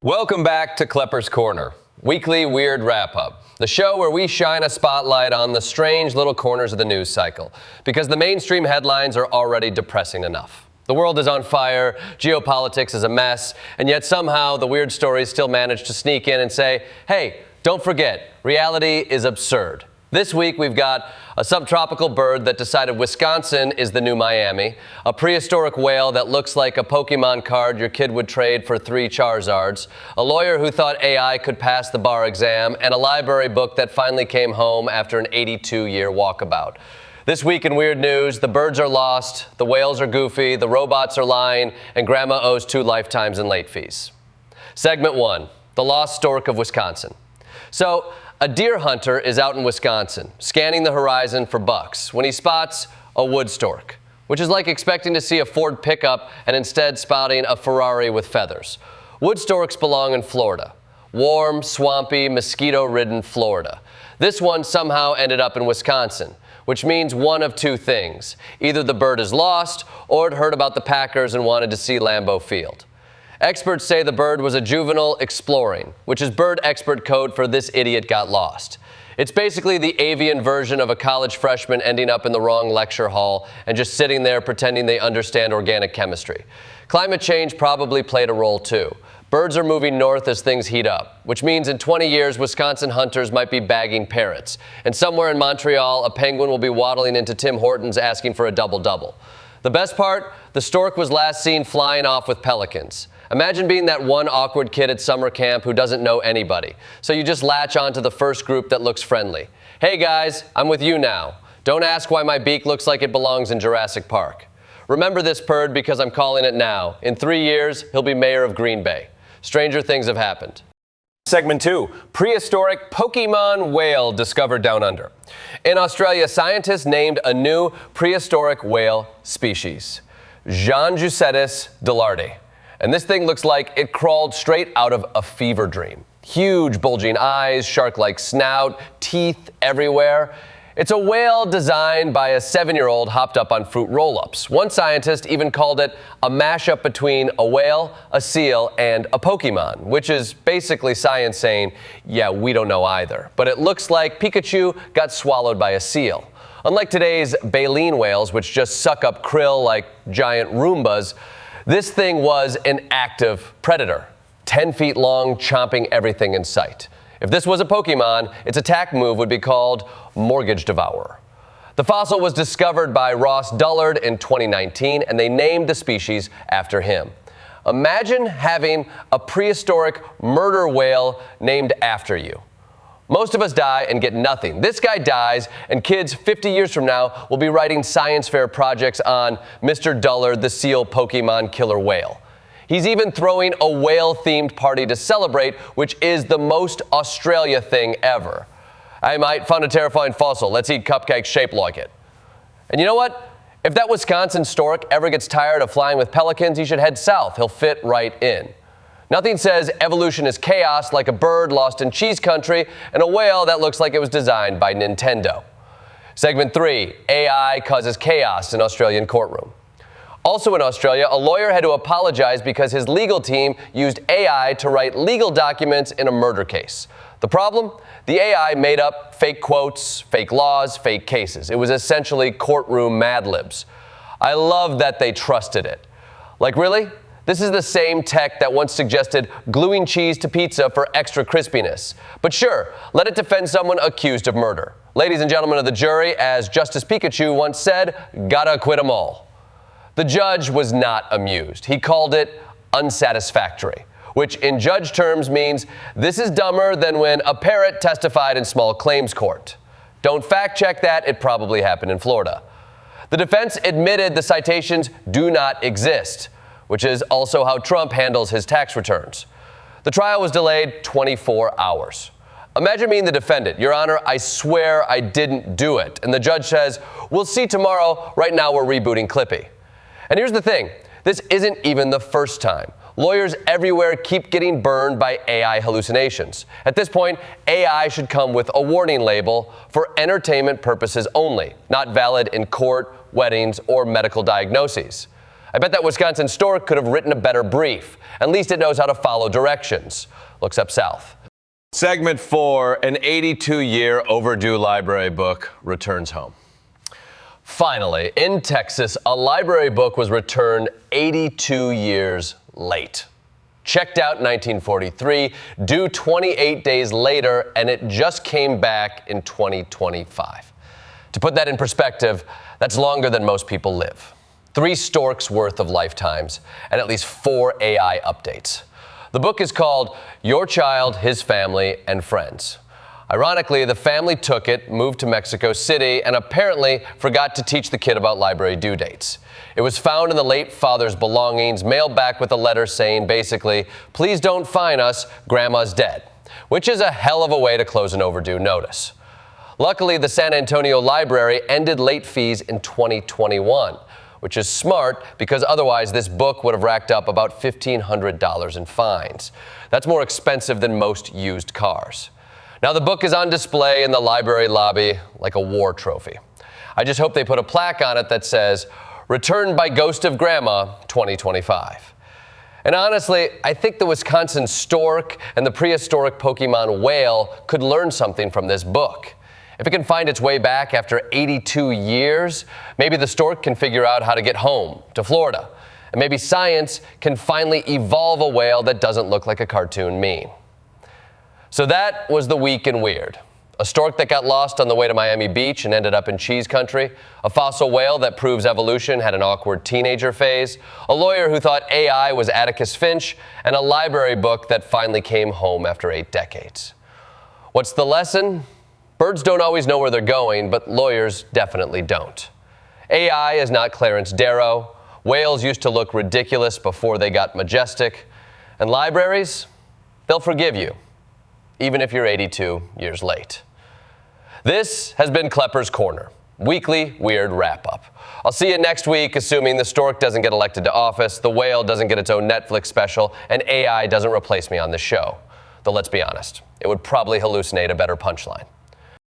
Welcome back to Kleppers Corner, weekly weird wrap-up, the show where we shine a spotlight on the strange little corners of the news cycle, because the mainstream headlines are already depressing enough. The world is on fire, geopolitics is a mess, and yet somehow the weird stories still manage to sneak in and say, hey, don't forget, reality is absurd. This week we've got a subtropical bird that decided Wisconsin is the new Miami, a prehistoric whale that looks like a Pokemon card your kid would trade for 3 Charizards, a lawyer who thought AI could pass the bar exam, and a library book that finally came home after an 82-year walkabout. This week in weird news, the birds are lost, the whales are goofy, the robots are lying, and grandma owes 2 lifetimes in late fees. Segment 1, the lost stork of Wisconsin. So, a deer hunter is out in Wisconsin, scanning the horizon for bucks, when he spots a wood stork, which is like expecting to see a Ford pickup and instead spotting a Ferrari with feathers. Wood storks belong in Florida. Warm, swampy, mosquito-ridden Florida. This one somehow ended up in Wisconsin, which means one of 2 things. Either the bird is lost, or it heard about the Packers and wanted to see Lambeau Field. Experts say the bird was a juvenile exploring, which is bird expert code for this idiot got lost. It's basically the avian version of a college freshman ending up in the wrong lecture hall and just sitting there pretending they understand organic chemistry. Climate change probably played a role too. Birds are moving north as things heat up, which means in 20 years, Wisconsin hunters might be bagging parrots. And somewhere in Montreal, a penguin will be waddling into Tim Hortons asking for a double-double. The best part? The stork was last seen flying off with pelicans. Imagine being that one awkward kid at summer camp who doesn't know anybody. So you just latch on to the first group that looks friendly. Hey guys, I'm with you now. Don't ask why my beak looks like it belongs in Jurassic Park. Remember this bird because I'm calling it now. In 3 years, he'll be mayor of Green Bay. Stranger things have happened. Segment 2, prehistoric Pokemon whale discovered down under. In Australia, scientists named a new prehistoric whale species, Janjucetus dillardi. And this thing looks like it crawled straight out of a fever dream. Huge bulging eyes, shark-like snout, teeth everywhere. It's a whale designed by a 7-year-old hopped up on fruit roll-ups. One scientist even called it a mashup between a whale, a seal, and a Pokemon, which is basically science saying, yeah, we don't know either. But it looks like Pikachu got swallowed by a seal. Unlike today's baleen whales, which just suck up krill like giant Roombas, this thing was an active predator, 10 feet long, chomping everything in sight. If this was a Pokemon, its attack move would be called Mortgage Devourer. The fossil was discovered by Ross Dullard in 2019, and they named the species after him. Imagine having a prehistoric murder whale named after you. Most of us die and get nothing. This guy dies, and kids 50 years from now will be writing science fair projects on Mr. Dullard, the seal Pokemon killer whale. He's even throwing a whale-themed party to celebrate, which is the most Australia thing ever. I might found a terrifying fossil. Let's eat cupcakes shaped like it. And you know what? If that Wisconsin stork ever gets tired of flying with pelicans, he should head south. He'll fit right in. Nothing says evolution is chaos like a bird lost in cheese country and a whale that looks like it was designed by Nintendo. Segment 3, AI causes chaos in Australian courtroom. Also in Australia, a lawyer had to apologize because his legal team used AI to write legal documents in a murder case. The problem? The AI made up fake quotes, fake laws, fake cases. It was essentially courtroom Mad Libs. I love that they trusted it. Like, really? This is the same tech that once suggested gluing cheese to pizza for extra crispiness. But sure, let it defend someone accused of murder. Ladies and gentlemen of the jury, as Justice Pikachu once said, gotta acquit 'em all. The judge was not amused. He called it unsatisfactory, which in judge terms means this is dumber than when a parrot testified in small claims court. Don't fact check that, it probably happened in Florida. The defense admitted the citations do not exist, which is also how Trump handles his tax returns. The trial was delayed 24 hours. Imagine being the defendant. Your Honor, I swear I didn't do it. And the judge says, we'll see tomorrow. Right now we're rebooting Clippy. And here's the thing. This isn't even the first time. Lawyers everywhere keep getting burned by AI hallucinations. At this point, AI should come with a warning label for entertainment purposes only, not valid in court, weddings, or medical diagnoses. I bet that Wisconsin Stork could have written a better brief. At least it knows how to follow directions. Looks up south. Segment 4, an 82-year overdue library book returns home. Finally, in Texas, a library book was returned 82 years late. Checked out in 1943, due 28 days later, and it just came back in 2025. To put that in perspective, that's longer than most people live. 3 Storks worth of lifetimes, and at least 4 AI updates. The book is called Your Child, His Family, and Friends. Ironically, the family took it, moved to Mexico City, and apparently forgot to teach the kid about library due dates. It was found in the late father's belongings, mailed back with a letter saying basically, "Please don't fine us, Grandma's dead," which is a hell of a way to close an overdue notice. Luckily, the San Antonio Library ended late fees in 2021, which is smart because otherwise this book would have racked up about $1,500 in fines. That's more expensive than most used cars. Now, the book is on display in the library lobby like a war trophy. I just hope they put a plaque on it that says, "Returned by Ghost of Grandma, 2025. And honestly, I think the Wisconsin Stork and the prehistoric Pokemon whale could learn something from this book. If it can find its way back after 82 years, maybe the stork can figure out how to get home to Florida. And maybe science can finally evolve a whale that doesn't look like a cartoon meme. So that was the week in weird. A stork that got lost on the way to Miami Beach and ended up in cheese country, a fossil whale that proves evolution had an awkward teenager phase, a lawyer who thought AI was Atticus Finch, and a library book that finally came home after 8 decades. What's the lesson? Birds don't always know where they're going, but lawyers definitely don't. AI is not Clarence Darrow. Whales used to look ridiculous before they got majestic. And libraries, they'll forgive you, even if you're 82 years late. This has been Kleppers Corner, weekly weird wrap-up. I'll see you next week, assuming the stork doesn't get elected to office, the whale doesn't get its own Netflix special, and AI doesn't replace me on this show. Though let's be honest, it would probably hallucinate a better punchline.